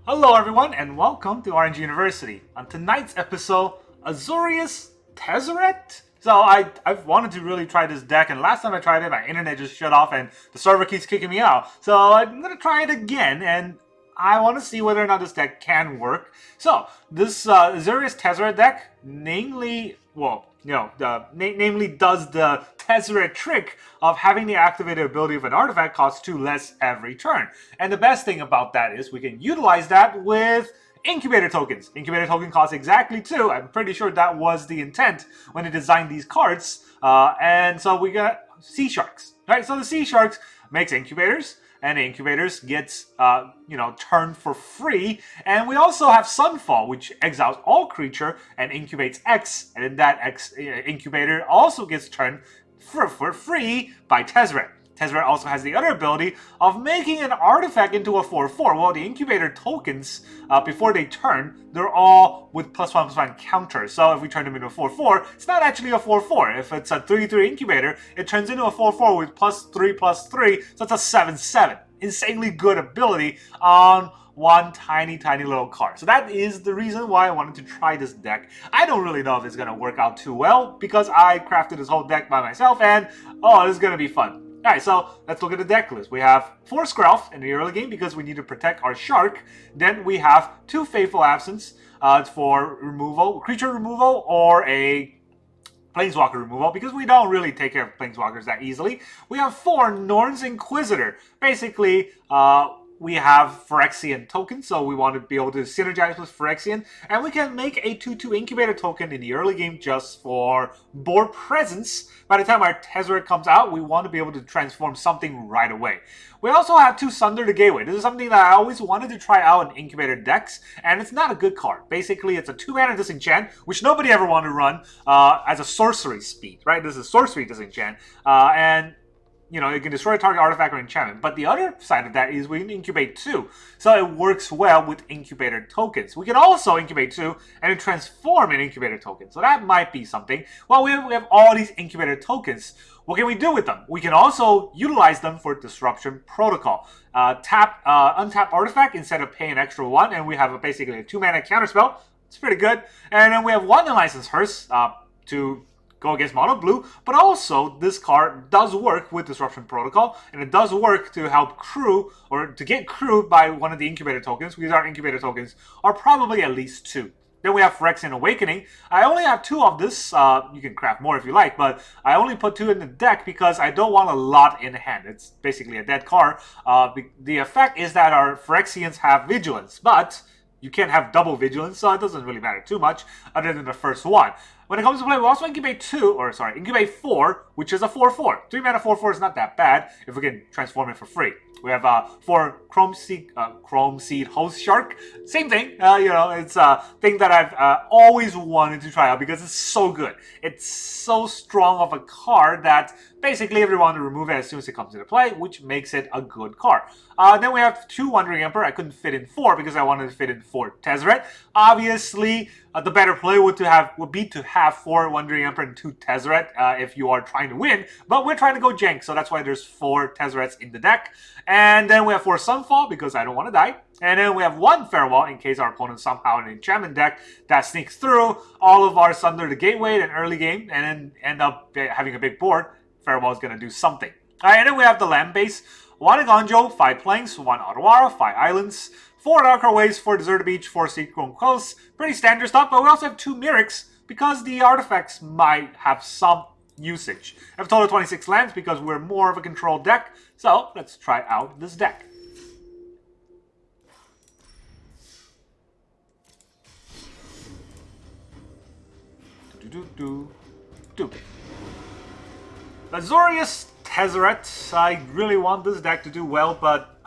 Hello everyone and welcome to RNG University. On tonight's episode, Azorius Tezzeret? So I've wanted to really try this deck, and last time I tried it, my internet just shut off and the server keeps kicking me out. So I'm going to try it again, and I want to see whether or not this deck can work. So this Azorius Tezzeret deck, namely does the Tezzeret trick of having the activated ability of an artifact cost 2 less every turn. And the best thing about that is we can utilize that with Incubator tokens. Incubator token costs exactly 2. I'm pretty sure that was the intent when they designed these cards. And so we got Seedsharks. Right? So the Seedsharks makes Incubators, and the Incubators gets, turned for free. And we also have Sunfall, which exiles all creature and incubates X. And then that X Incubator also gets turned for free by Tezzeret. Tezzeret also has the other ability of making an artifact into a 4/4. Well, the Incubator tokens, before they turn, they're all with +1/+1 counters. So if we turn them into a 4/4, it's not actually a 4/4. If it's a 3/3 Incubator, it turns into a 4/4 with +3/+3, so it's a 7/7. Insanely good ability on one tiny little card. So that is the reason why I wanted to try this deck. I don't really know if it's going to work out too well, because I crafted this whole deck by myself, and this is going to be fun. Alright, so let's look at the deck list. We have 4 Skrelv in the early game because we need to protect our Shark. Then we have 2 Fateful Absence for removal, creature removal, or a Planeswalker removal, because we don't really take care of Planeswalkers that easily. We have 4 Norn's Inquisitor. Basically, we have Phyrexian tokens, so we want to be able to synergize with Phyrexian, and we can make a 2/2 Incubator token in the early game just for board presence. By the time our Tezzeret comes out, we want to be able to transform something right away. We also have 2 Sunder the Gateway. This is something that I always wanted to try out in Incubator decks, and it's not a good card. Basically, it's a 2-mana disenchant, which nobody ever wanted to run as a sorcery speed, right? This is sorcery disenchant, and it can destroy a target artifact or enchantment. But the other side of that is we can incubate 2. So it works well with Incubator tokens. We can also incubate 2 and transform an Incubator token. So that might be something. Well, we have all these Incubator tokens. What can we do with them? We can also utilize them for Disruption Protocol. Untap artifact instead of paying an extra 1. And we have basically a 2-mana counterspell. It's pretty good. And then we have 1 Unlicensed Hearse to go against mono blue, but also this card does work with Disruption Protocol, and it does work to help crew, or to get crew by one of the Incubator tokens, because our Incubator tokens are probably at least 2. Then we have Phyrexian Awakening. I only have 2 of this. You can craft more if you like, but I only put 2 in the deck because I don't want a lot in hand. It's basically a dead card. The effect is that our Phyrexians have Vigilance, but you can't have double Vigilance, so it doesn't really matter too much, other than the first one. When it comes to play, we also incubate 4, which is a 4/4. 3-mana 4/4 is not that bad if we can transform it for free. We have 4 Chrome Seed Host Shark. Same thing. It's a thing that I've always wanted to try out because it's so good. It's so strong of a card that basically everyone to remove it as soon as it comes into play, which makes it a good card. Then we have 2 Wandering Emperor. I couldn't fit in 4 because I wanted to fit in 4 Tezzeret. Obviously, the better play would be to have 4 Wandering Emperor and 2 Tezzeret if you are trying to win. But we're trying to go jank, so that's why there's 4 Tezzerets in the deck. And then we have 4 Sunfall because I don't want to die. And then we have 1 Farewell in case our opponent somehow in an enchantment deck that sneaks through all of our Sunder the Gateway in early game and then end up having a big board. Farewell is going to do something. Alright, and then we have the land base. 1 Eiganjo, 5 Planks, 1 Otawara, 5 Islands, 4 Adarkar Wastes, 4 Deserted Beach, 4 Seed-Grown Coast. Pretty standard stuff, but we also have 2 Mirrex because the artifacts might have some usage. I have a total of 26 lands because we're more of a control deck, so let's try out this deck. Azorius Tezzeret. I really want this deck to do well, but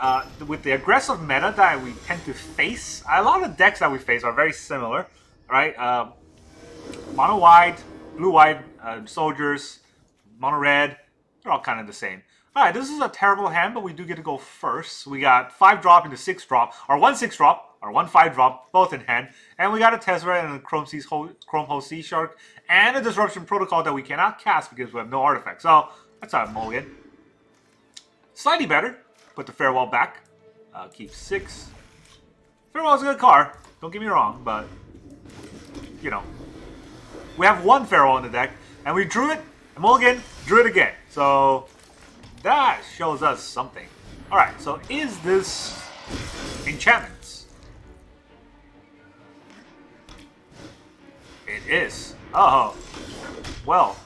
with the aggressive meta that we tend to face, a lot of decks that we face are very similar, right? Mono white, blue white, soldiers, mono red, they're all kind of the same. Alright, this is a terrible hand, but we do get to go first. We got 5 drop into 6 drop, or 1 6 drop, or 1 5 drop, both in hand. And we got a Tezzeret and a Chrome Host Seedshark, and a Disruption Protocol that we cannot cast because we have no artifacts. So, that's our mulligan. Slightly better. Put the Farewell back. Keep 6. Farewell's a good card. Don't get me wrong, but you know, we have one Farewell in the deck, and we drew it, mulligan, drew it again. So that shows us something. All right. So is this enchantments? It is. Oh, well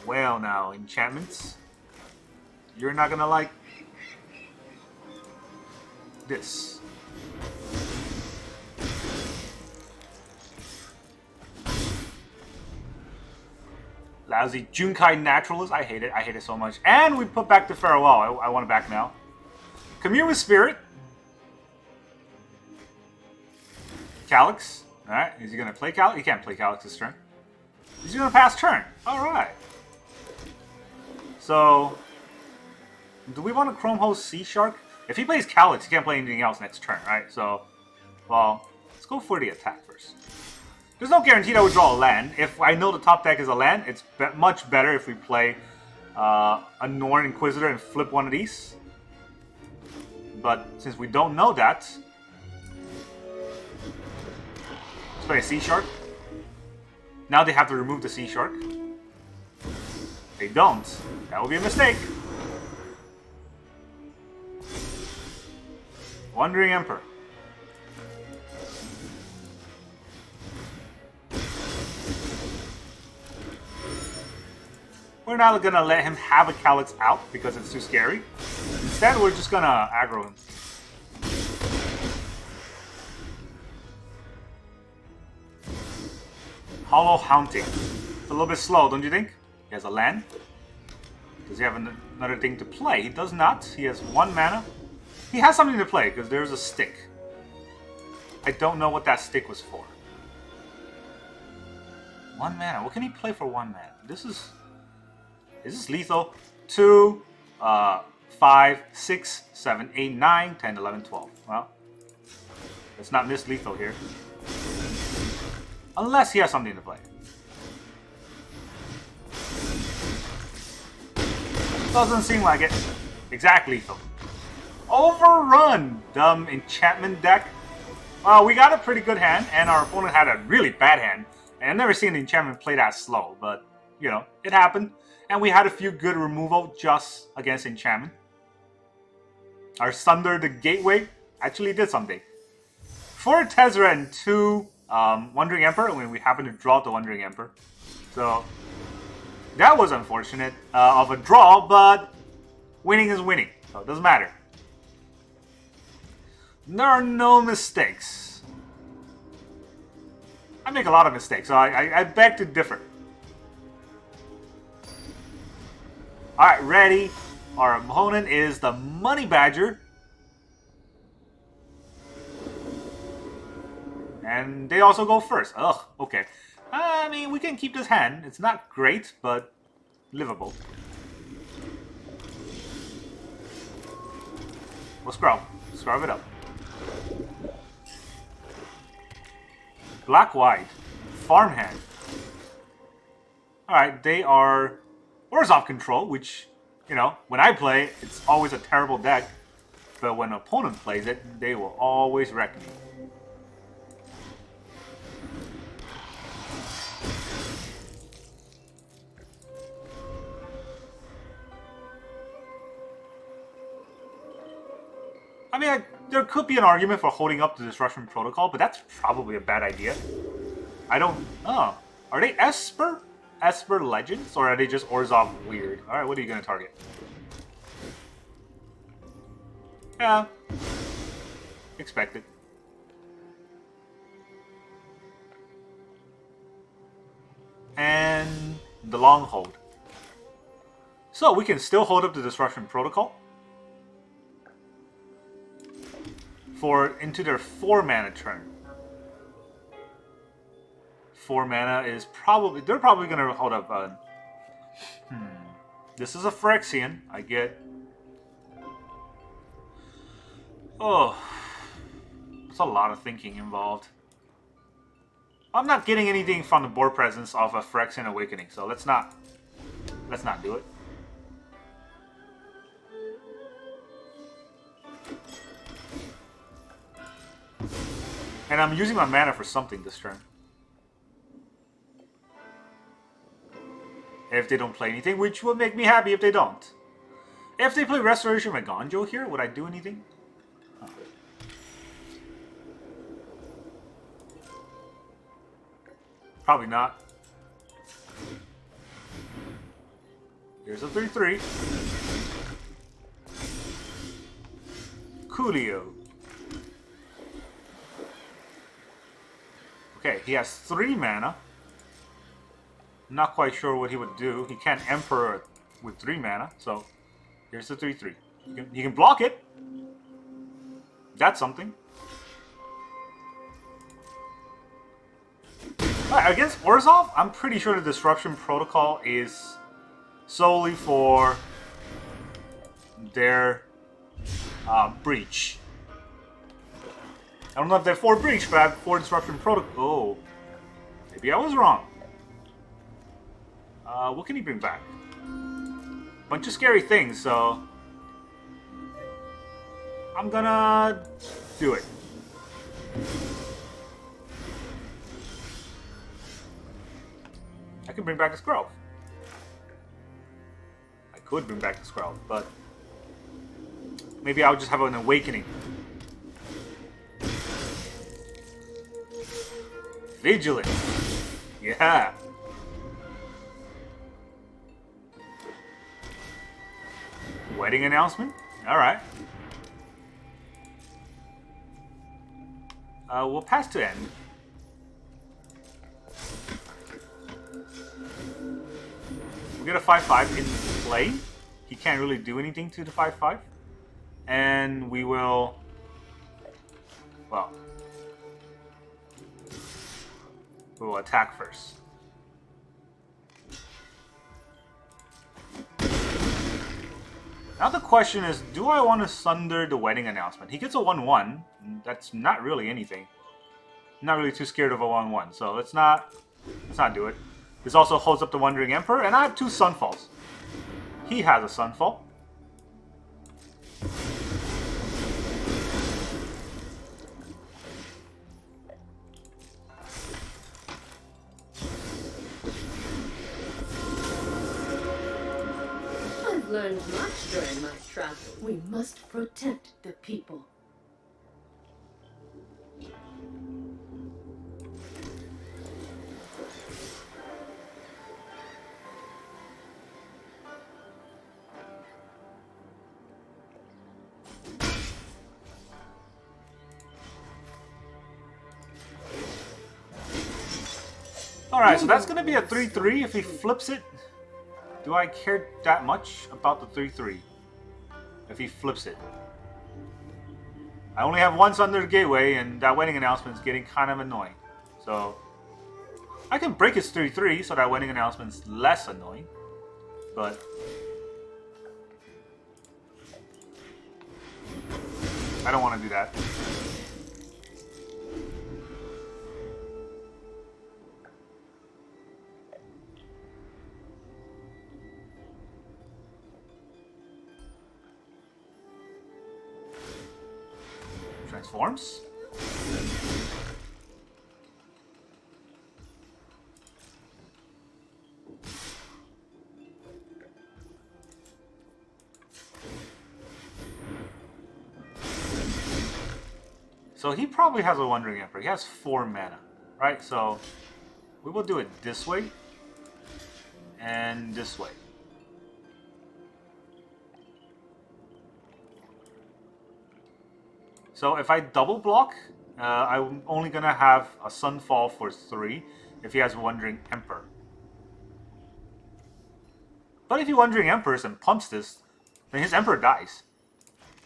now, enchantments. You're not gonna like this. Lousy Junkai Naturalist. I hate it. I hate it so much. And we put back the Farewell. I want it back now. Commune with Spirit. Calyx. Alright. Is he going to play Calyx? He can't play Calyx this turn. He's going to pass turn. Alright. So, do we want to Chrome Host Seedshark? If he plays Calyx, he can't play anything else next turn, right? So, well, let's go for the attack first. There's no guarantee that we draw a land. If I know the top deck is a land, it's much better if we play a Norn Inquisitor and flip one of these. But since we don't know that, let's play a Seedshark. Now they have to remove the Seedshark. They don't. That would be a mistake. Wandering Emperor. We're not gonna let him have a Calyx out because it's too scary. Instead, we're just gonna aggro him. Hollow Haunting. It's a little bit slow, don't you think? He has a land. Does he have another thing to play? He does not. He has 1 mana. He has something to play because there's a stick. I don't know what that stick was for. 1 mana. What can he play for 1 mana? This is... Is this lethal? 2, 5, 6, 7, 8, 9, 10, 11, 12. Well, let's not miss lethal here. Unless he has something to play. Doesn't seem like it. Exact lethal. Overrun! Dumb enchantment deck. Well, we got a pretty good hand, and our opponent had a really bad hand. And I've never seen the enchantment play that slow, but, you know, it happened. And we had a few good removal just against enchantment. Our Sunder the Gateway actually did something. For Tezzeret and 2 Wandering Emperor, when we happened to draw the Wandering Emperor. So, that was unfortunate of a draw, but winning is winning. So, it doesn't matter. There are no mistakes. I make a lot of mistakes, so I beg to differ. Alright, ready. Our opponent is the Money Badger. And they also go first. Ugh, okay. I mean, we can keep this hand. It's not great, but livable. We'll Skrelv. Skrelv it up. Black-white. Farmhand. Alright, they are Orzhov control, which, you know, when I play, it's always a terrible deck. But when an opponent plays it, they will always wreck me. I mean, there could be an argument for holding up the Disruption Protocol, but that's probably a bad idea. I don't... Oh. Are they Esper? Esper Legends? Or are they just Orzhov weird? Alright, what are you going to target? Yeah. Expected. And the long hold. So we can still hold up the Disruption Protocol. For into their 4 mana turn. 4 mana is probably... They're probably going to hold up... This is a Phyrexian. I get... Oh. There's a lot of thinking involved. I'm not getting anything from the board presence of a Phyrexian Awakening, so let's not do it. And I'm using my mana for something this turn. If they don't play anything, which will make me happy if they don't. If they play Restoration of Eiganjo here, would I do anything? Huh. Probably not. Here's a 3-3. Coolio. Okay, he has 3 mana. Not quite sure what he would do. He can't Emperor with 3 mana, so here's the 3-3. You can block it. That's something. Alright, against Orzhov, I'm pretty sure the Disruption Protocol is solely for their Breach. I don't know if they're 4 Breach, but I have 4 Disruption Protocol. Oh. Maybe I was wrong. What can he bring back? Bunch of scary things, so I'm gonna do it. I can bring back a Skrelv. I could bring back the Skrelv, but maybe I'll just have an awakening. Vigilant. Yeah. Wedding announcement? Alright. We'll pass to end. We'll get a 5-5 in play. He can't really do anything to the 5-5. And we will... Well... we will attack first. Now the question is, do I want to Sunder the Wedding Announcement? He gets a 1-1. That's not really anything. I'm not really too scared of a 1-1, so let's not do it. This also holds up the Wandering Emperor, and I have 2 Sunfalls. He has a Sunfall. I've learned much during my travel. We must protect the people. Alright, so that's going to be a 3-3 if he flips it. Do I care that much about the 3-3 if he flips it? I only have one Sunder the Gateway, and that wedding announcement is getting kind of annoying. So, I can break his 3-3 so that wedding announcement's less annoying. But I don't want to do that. Transforms. So he probably has a Wandering Emperor. He has 4 mana, right? So we will do it this way and this way. So if I double block, I'm only going to have a Sunfall for 3 if he has Wandering Emperor. But if he Wandering Emperors and pumps this, then his Emperor dies.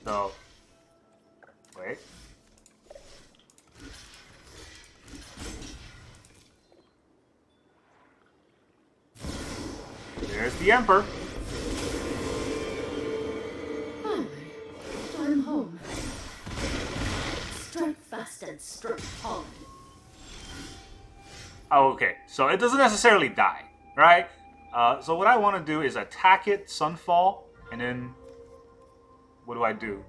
So, wait. There's the Emperor. Finally, I'm home. Strike fast and strike hard. Oh, okay, so it doesn't necessarily die, right? So what I want to do is attack it, Sunfall, and then what do I do?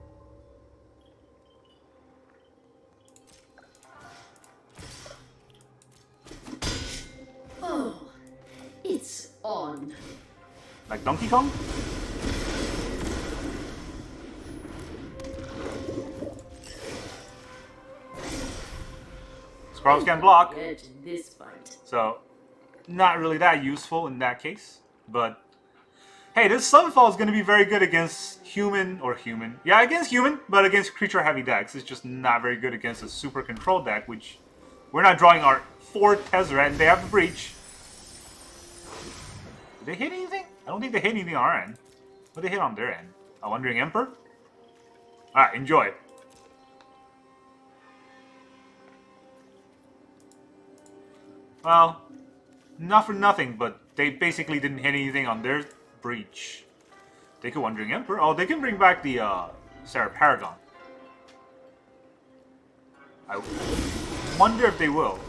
Like Donkey Kong? Skrelv can block. The edge in this fight. So, not really that useful in that case. But, hey, this Sunfall is going to be very good against human. Yeah, against human, but against creature-heavy decks. It's just not very good against a super control deck, which we're not drawing our 4th Tezzeret, and they have the Breach. Did they hit anything? I don't think they hit anything on our end. What did they hit on their end? A Wandering Emperor? Alright, enjoy. Well, not for nothing, but they basically didn't hit anything on their Breach. They could Wandering Emperor. Oh, they can bring back the Sarah Paragon. I wonder if they will.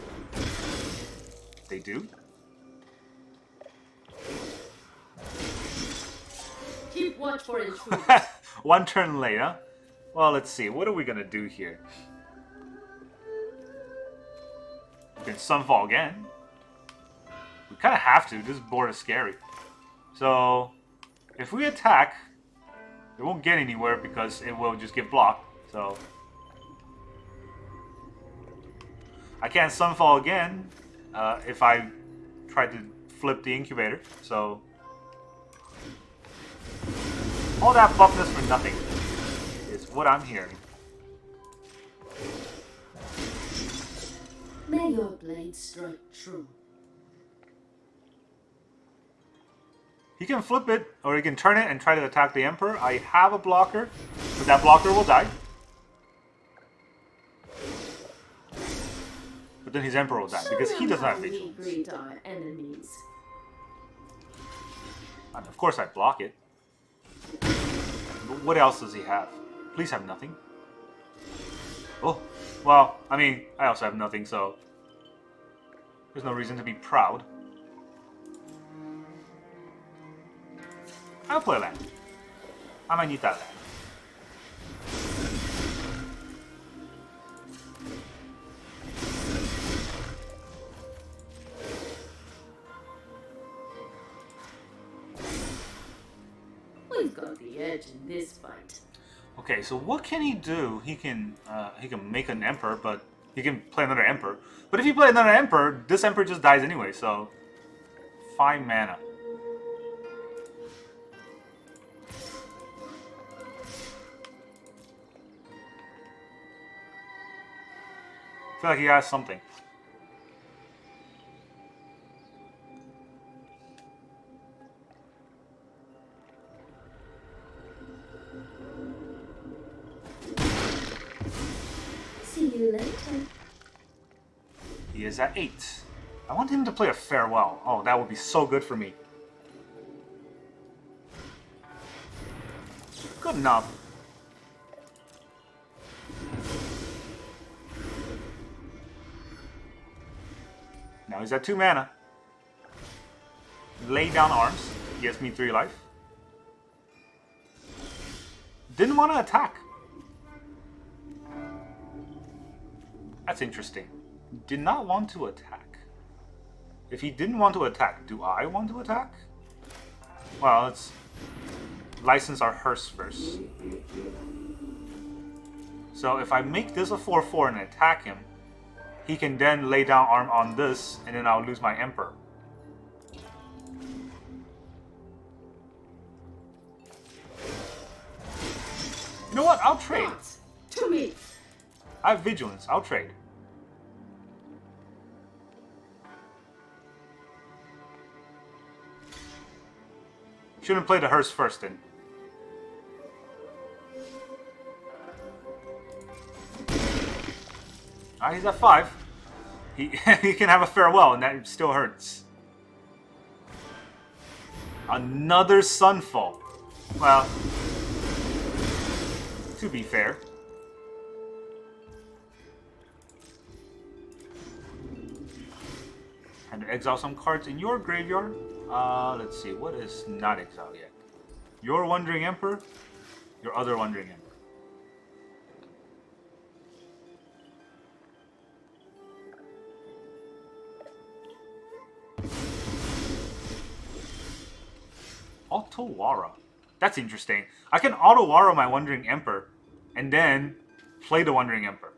They do? Keep watch for intruders. One turn later. Well, let's see. What are we gonna do here? We can Sunfall again. We kind of have to. This board is scary. So, if we attack, it won't get anywhere because it will just get blocked. So, I can't Sunfall again if I try to flip the Incubator. So, all that buffness for nothing is what I'm hearing. May your blade strike true. He can flip it, or he can turn it and try to attack the Emperor. I have a blocker, but that blocker will die. But then his Emperor will die, because he doesn't have vigilance. Greet our enemies. And of course I block it. But what else does he have? Please have nothing. Oh, well, I mean, I also have nothing, so there's no reason to be proud. I'll play land. I might need that land. We've got the edge in this fight. Okay, so what can he do? He can make an Emperor, but he can play another Emperor. But if you play another Emperor, this Emperor just dies anyway, so 5 mana. I feel like he has something. See you later. He is at 8. I want him to play a Farewell. Oh, that would be so good for me. Good enough. Now he's at 2 mana. Lay down arms. He has me 3 life. Didn't want to attack. That's interesting. Did not want to attack. If he didn't want to attack, do I want to attack? Well, let's license our hearse first. So if I make this a 4/4 and attack him, he can then lay down arm on this, and then I'll lose my Emperor. You know what? I'll trade. Not to me. I have Vigilance. I'll trade. Shouldn't play the hearse first then. Ah, he's at 5. He he can have a Farewell, and that still hurts. Another Sunfall. Well, to be fair. And to exile some cards in your graveyard. Let's see, what is not exiled yet? Your Wandering Emperor, your other Wandering Emperor. All Otawara. That's interesting. I can Otawara my Wandering Emperor, and then play the Wandering Emperor.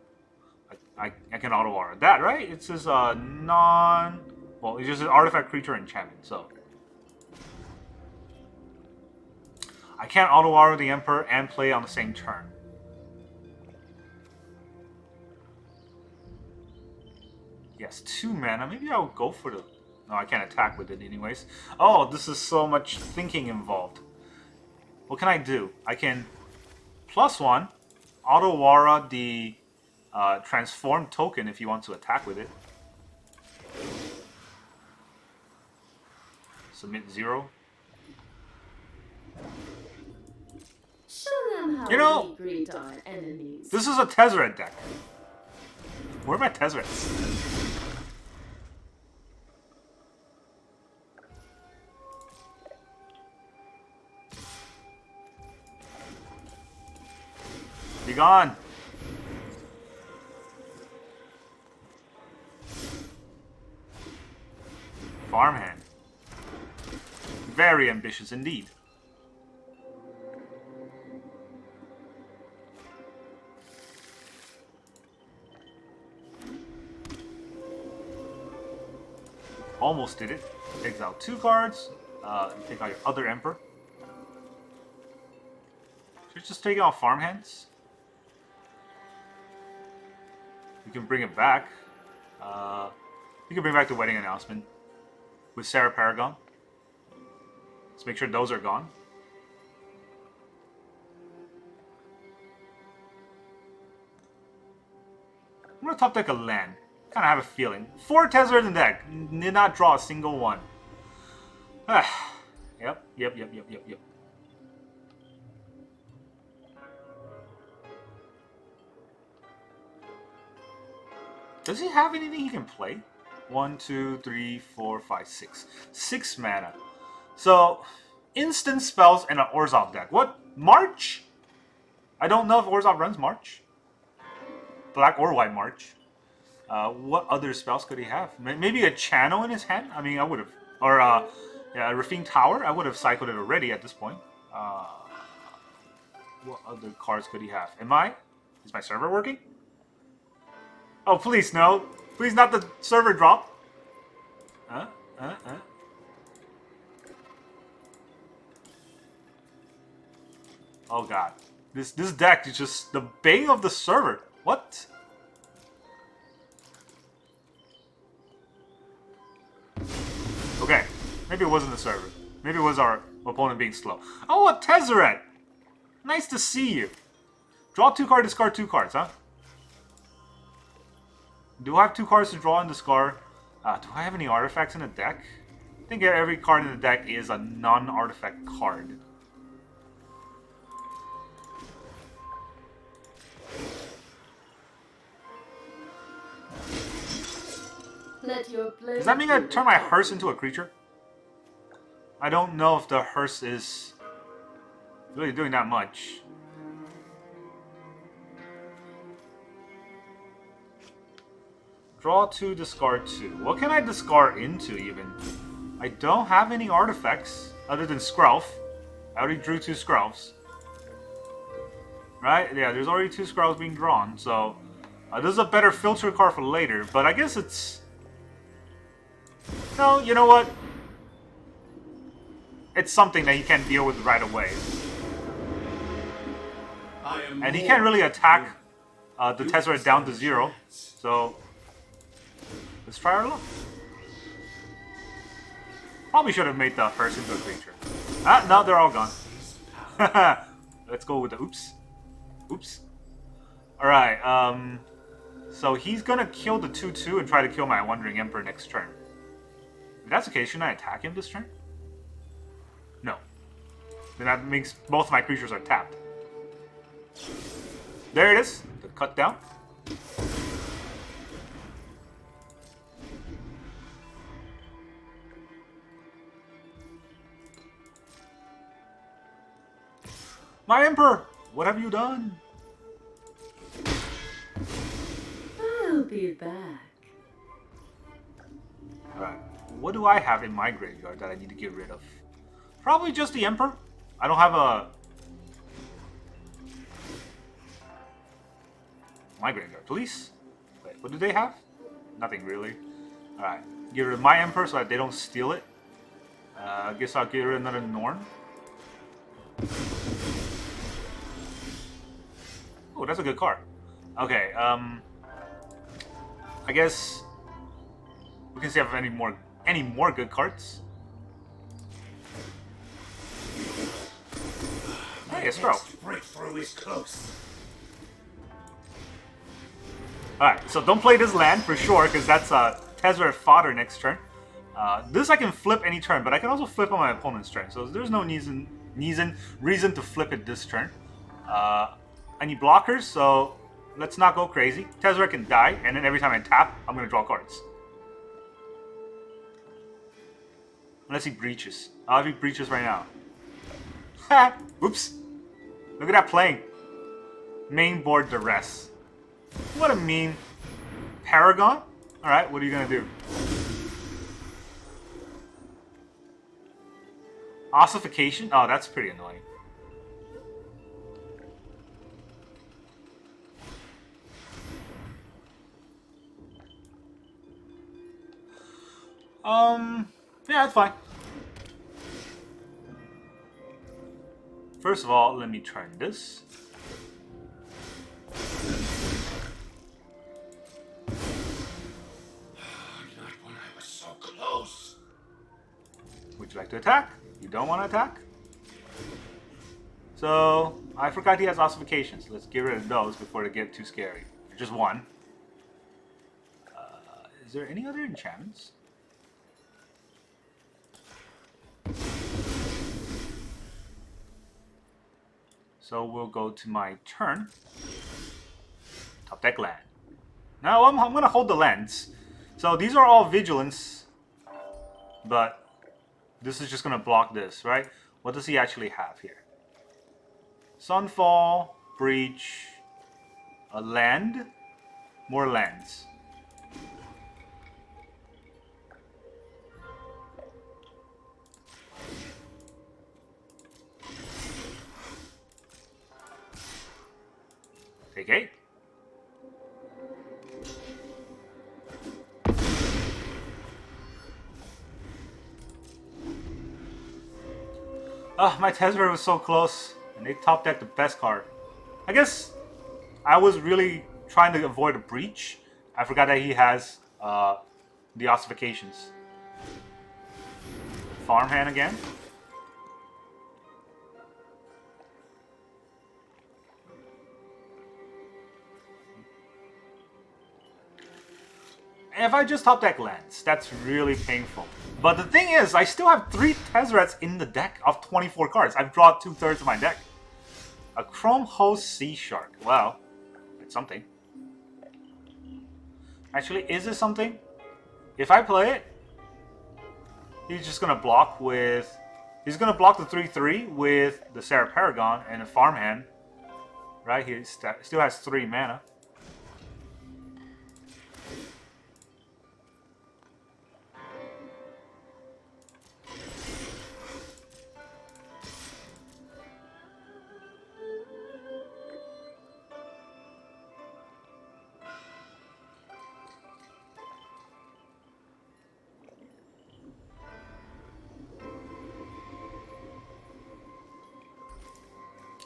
I can Otawara that, right? It says non... Well, it's just an artifact creature enchantment, so... I can't Otawara the Emperor and play on the same turn. Yes, 2 mana. Maybe I'll go for the... No, I can't attack with it anyways. Oh, this is so much thinking involved. What can I do? I can +1, Otawara the transformed token if you want to attack with it. Submit 0. Show them how You know, we greet our enemies. This is a Tezzeret deck. Where are my Tezzerets? Be gone. Farmhand. Very ambitious indeed. Almost did it. Takes out 2 cards. Take out your other Emperor. Should I just take out farmhands? You can bring it back. You can bring back the wedding announcement with Sarah Paragon. Let's make sure those are gone. I'm gonna top deck a land. Kind of have a feeling. 4 Tezzeret in the deck. Did not draw a single one. Yep. Does he have anything he can play? 1, 2, 3, 4, 5, 6. 6 mana. So, instant spells and an Orzhov deck. What? March? I don't know if Orzhov runs March. Black or white March. What other spells could he have? Maybe a channel in his hand? I mean, I would have. Or, yeah, a Rafine Tower? I would have cycled it already at this point. What other cards could he have? Is my server working? Oh, please, no. Please not the server drop. Oh, God. This deck is just the bane of the server. What? Okay. Maybe it wasn't the server. Maybe it was our opponent being slow. Oh, a Tezzeret! Nice to see you. Draw 2 cards, discard 2 cards, huh? Do I have 2 cards to draw and discard? Do I have any artifacts in the deck? I think every card in the deck is a non-artifact card. Let your Does that mean I turn my hearse into a creature? I don't know if the hearse is really doing that much. Draw 2, discard 2. What can I discard into, even? I don't have any artifacts other than Skrelv. I already drew 2 Skrelvs. Right? Yeah, there's already 2 Skrelvs being drawn, so... this is a better filter card for later, but I guess it's... No, you know what? It's something that he can deal with right away. And he can't really attack the Tezzeret down to 0, so... Let's try our luck. Probably should have made the first into a creature. No, they're all gone. Let's go with the oops. Oops. Alright, so he's gonna kill the 2/2 and try to kill my Wandering Emperor next turn. If that's the case, shouldn't I attack him this turn? No. Then that makes both my creatures are tapped. There it is. The cut down. My Emperor! What have you done? I'll be back. Alright. What do I have in my graveyard that I need to get rid of? Probably just the Emperor. I don't have a... My graveyard, please. Wait, what do they have? Nothing really. Alright, get rid of my Emperor so that they don't steal it. I guess I'll get rid of another Norn. Oh, that's a good card. Okay, I guess we can see if I have any more good cards. Hey, it's Skrelv. Breakthrough is close. Alright, so don't play this land for sure, because that's Tezzeret fodder next turn. This I can flip any turn, but I can also flip on my opponent's turn, so there's no reason to flip it this turn. I need blockers, so let's not go crazy. Tezzeret can die, and then every time I tap, I'm going to draw cards. Unless he breaches. I'll have he breaches right now. Ha! Oops. Look at that playing. Main board duress. What a mean. Paragon? Alright, what are you going to do? Ossification? Oh, that's pretty annoying. Yeah, that's fine. First of all, let me turn this. Not when I was so close. Would you like to attack? You don't want to attack? So, I forgot he has ossifications. Let's get rid of those before they get too scary. Just one. Is there any other enchantments? So we'll go to my turn. Top deck land. Now I'm going to hold the lands. So these are all vigilance. But this is just going to block this, right? What does he actually have here? Sunfall, Breach, a land, more lands. Take 8. Oh, my Tezzeret was so close, and they top decked the best card. I guess I was really trying to avoid a breach. I forgot that he has the ossifications. Farmhand again. If I just top deck lands, that's really painful. But the thing is, I still have 3 Tezzerets in the deck of 24 cards. I've drawn 2/3 of my deck. A Chrome Host Seedshark. Wow. It's something. Actually, is this something? If I play it, he's just gonna block with... He's gonna block the 3/3 with the Sarah Paragon and a farmhand. Right? He still has 3 mana.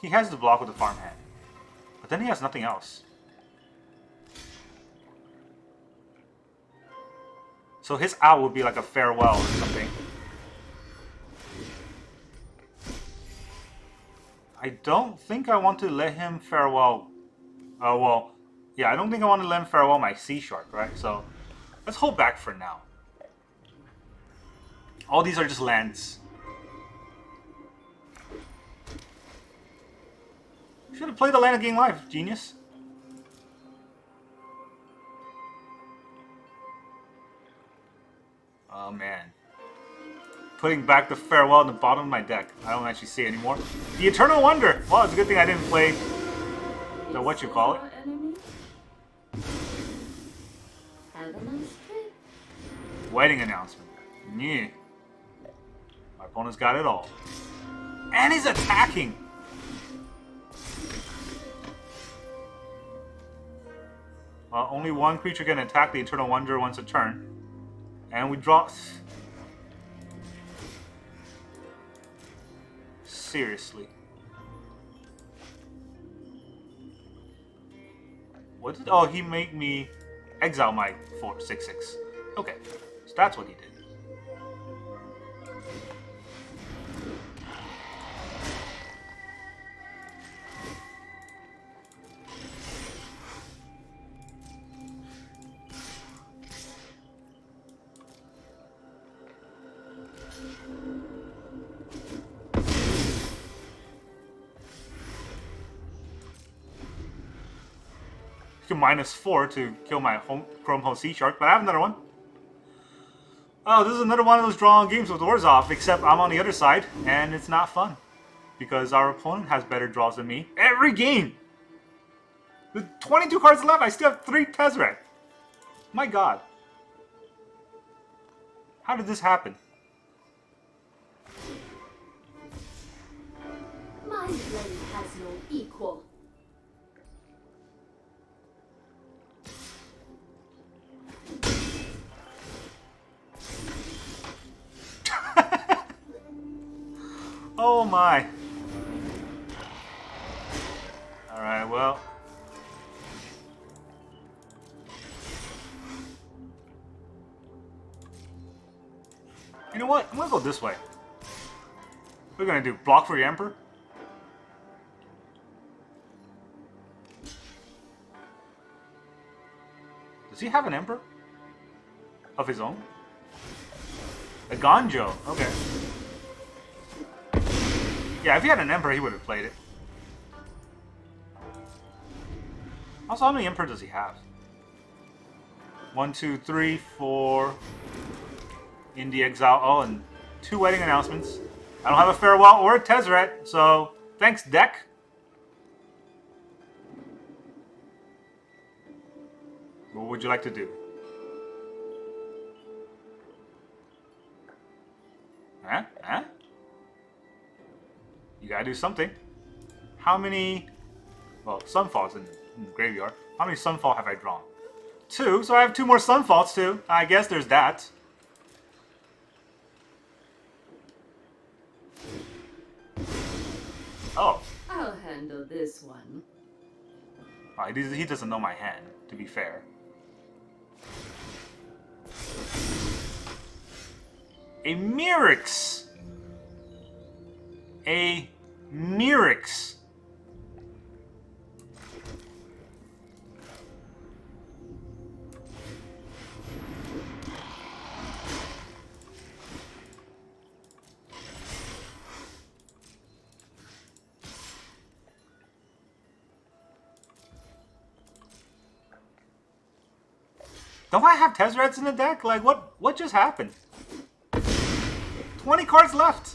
He has the block with the farmhand. But then he has nothing else. So his out would be like a farewell or something. I don't think I want to let him farewell. Oh, well. Yeah, I don't think I want to let him farewell my Seedshark, right? So let's hold back for now. All these are just lands. Should have played the land of game live, genius. Oh man. Putting back the farewell in the bottom of my deck. I don't actually see it anymore. The Eternal Wonder! Well, it's a good thing I didn't play the what you call it. Wedding announcement. Yeah. My opponent's got it all. And he's attacking! Only one creature can attack the Eternal Wanderer once a turn. And we draw... Seriously. What did... Oh, he made me exile my 4/6/6. Okay, so that's what he did. -4 to kill my Chrome Seedshark, but I have another one. Oh, this is another one of those drawn games with Orzhov, except I'm on the other side, and it's not fun. Because our opponent has better draws than me every game! With 22 cards left, I still have 3 Tezzeret. My god. How did this happen? My blade has no equal. Oh my. Alright, well. You know what? I'm gonna go this way. We're gonna do block for the Emperor. Does he have an Emperor? Of his own? Eiganjo. Okay. Yeah, if he had an Emperor, he would have played it. Also, how many Emperor does he have? 1, 2, 3, 4. Indie Exile. Oh, and 2 wedding announcements. I don't have a Farewell or a Tezzeret, so thanks, deck. What would you like to do? Huh? Huh? You gotta do something. How many... Well, Sunfall's in the graveyard. How many Sunfall have I drawn? 2, so I have 2 more Sunfalls too. I guess there's that. Oh. I'll handle this one. Oh, he doesn't know my hand, to be fair. A Mirrex! A Mirrex! Don't I have Tezzerets in the deck? Like, what just happened? 20 cards left!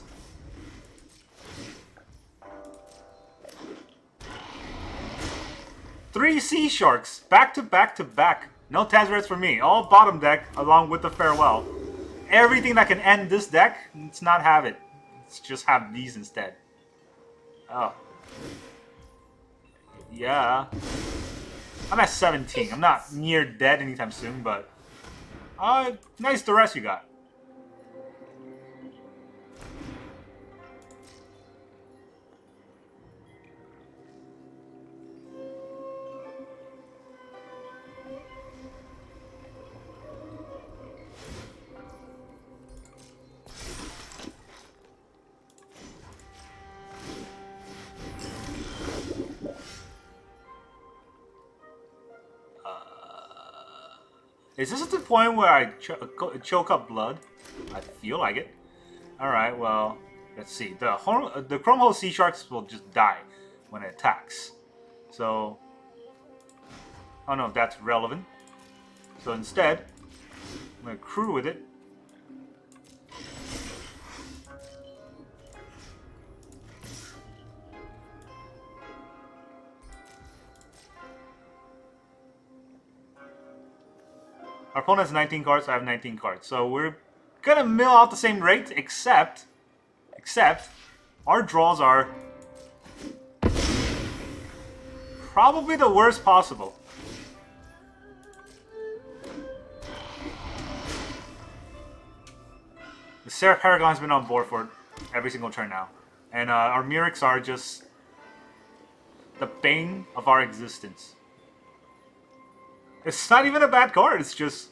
Three Seedsharks, back to back to back. No Tezzerets for me. All bottom deck, along with the Farewell. Everything that can end this deck, let's not have it. Let's just have these instead. Oh. Yeah. I'm at 17. I'm not near dead anytime soon, but... nice duress you got. Is this at the point where I choke up blood? I feel like it. Alright, well, let's see. The Chrome Seedsharks will just die when it attacks. So, I don't know if that's relevant. So instead, I'm going to crew with it. Our opponent has 19 cards, I have 19 cards. So we're gonna mill out the same rate, except Except, our draws are probably the worst possible. The Seraph Paragon's been on board for every single turn now. And our Mirrex are just the bane of our existence. It's not even a bad card, it's just...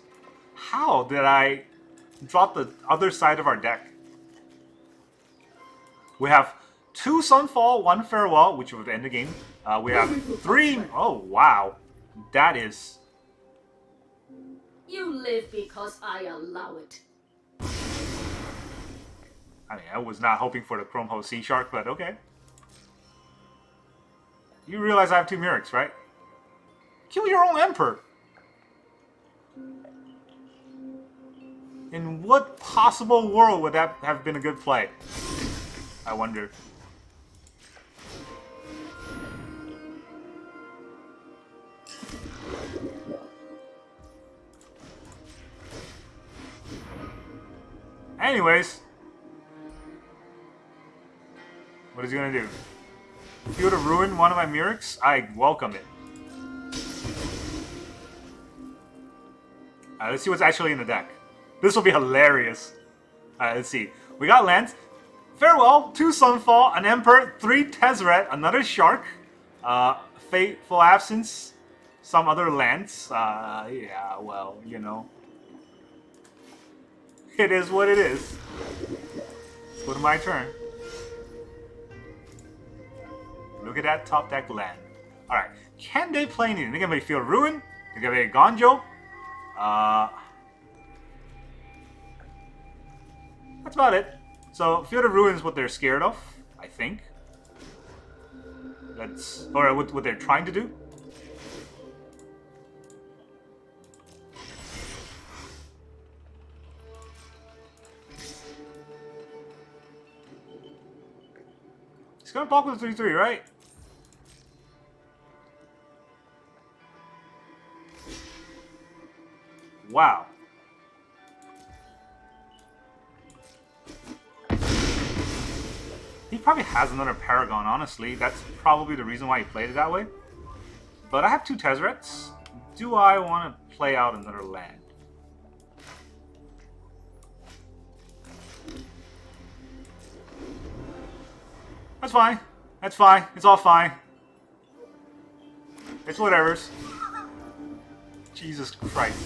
How did I drop the other side of our deck? We have 2 Sunfall, 1 Farewell, which would end the game. We have 3... Oh, wow. That is... You live because I allow it. I mean, I was not hoping for the Chrome Host Seedshark, but okay. You realize I have 2 Mirrex, right? Kill your own Emperor! In what possible world would that have been a good play? I wonder. Anyways. What is he gonna do? If he were to ruin one of my Mirrex, I welcome it. Let's see what's actually in the deck. This will be hilarious. Let's see. We got lands. Farewell, 2 Sunfall, an Emperor, 3 Tezzeret, another Shark, Fateful Absence, some other lands. Yeah, well, you know. It is what it is. Let's go to my turn. Look at that top deck land. Alright, can they play anything? They can play Field Ruin, they can play Eiganjo. That's about it. So, Field of Ruin is what they're scared of, I think. That's... Or what they're trying to do. He's gonna block with a 3-3, right? Wow. He probably has another Paragon, honestly. That's probably the reason why he played it that way. But I have 2 Tezzerets. Do I want to play out another land? That's fine. That's fine. It's all fine. It's whatever's. Jesus Christ.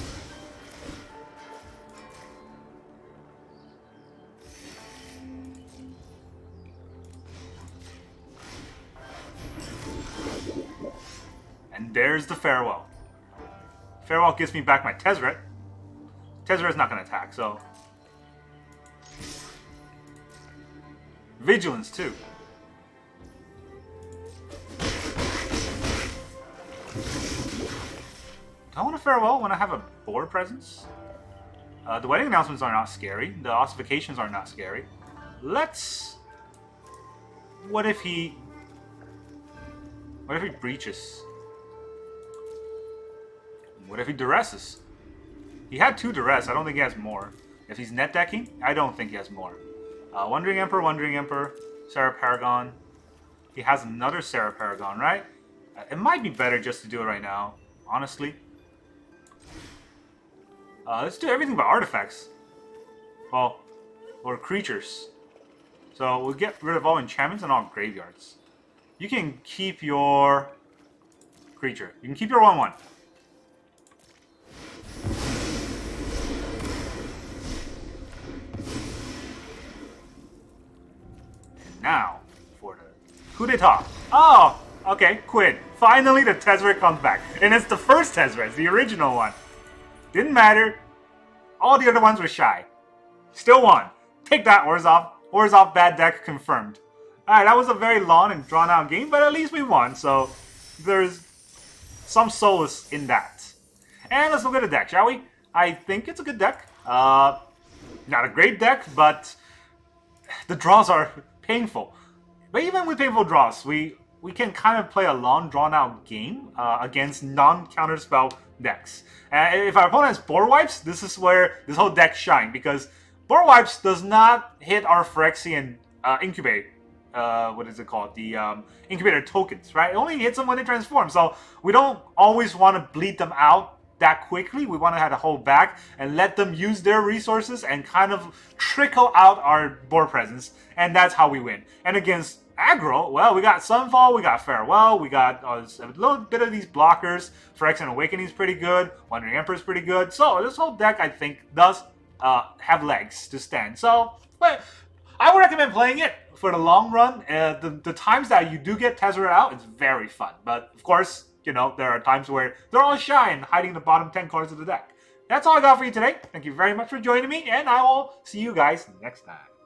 And there's the Farewell. Farewell gives me back my Tezzeret. Tezzeret's not going to attack, so... Vigilance, too. Do I want a Farewell when I have a board presence? The wedding announcements are not scary. The ossifications are not scary. Let's... What if he breaches? What if he duresses? He had 2 duress. I don't think he has more. If he's net decking, I don't think he has more. Wandering Emperor, Sarah Paragon. He has another Sarah Paragon, right? It might be better just to do it right now, honestly. Let's do everything but artifacts. Well, or creatures. So we'll get rid of all enchantments and all graveyards. You can keep your creature. You can keep your 1/1. Now, for the coup d'etat. Oh, okay, quit. Finally, the Tezzeret comes back. And it's the first Tezzeret, the original one. Didn't matter. All the other ones were shy. Still won. Take that, Orzhov. Orzhov bad deck confirmed. Alright, that was a very long and drawn out game, but at least we won, so there's some solace in that. And let's look at the deck, shall we? I think it's a good deck. Not a great deck, but the draws are painful. But even with painful draws, we can kind of play a long, drawn-out game against non-counterspell decks. If our opponent has board wipes, this is where this whole deck shines, because board wipes does not hit our Phyrexian incubate. What is it called? The incubator tokens, right? It only hits them when they transform, so we don't always want to bleed them out that quickly. We want to have to hold back and let them use their resources and kind of trickle out our board presence, and that's how we win. And against aggro, well, we got Sunfall, we got Farewell, we got a little bit of these blockers. Phyrexian Awakening is pretty good, Wandering Emperor is pretty good. So this whole deck, I think, does have legs to stand. So, but I would recommend playing it for the long run. The times that you do get Tezzeret out, it's very fun. But of course, you know, there are times where they're all shy and hiding the bottom 10 cards of the deck. That's all I got for you today. Thank you very much for joining me, and I will see you guys next time.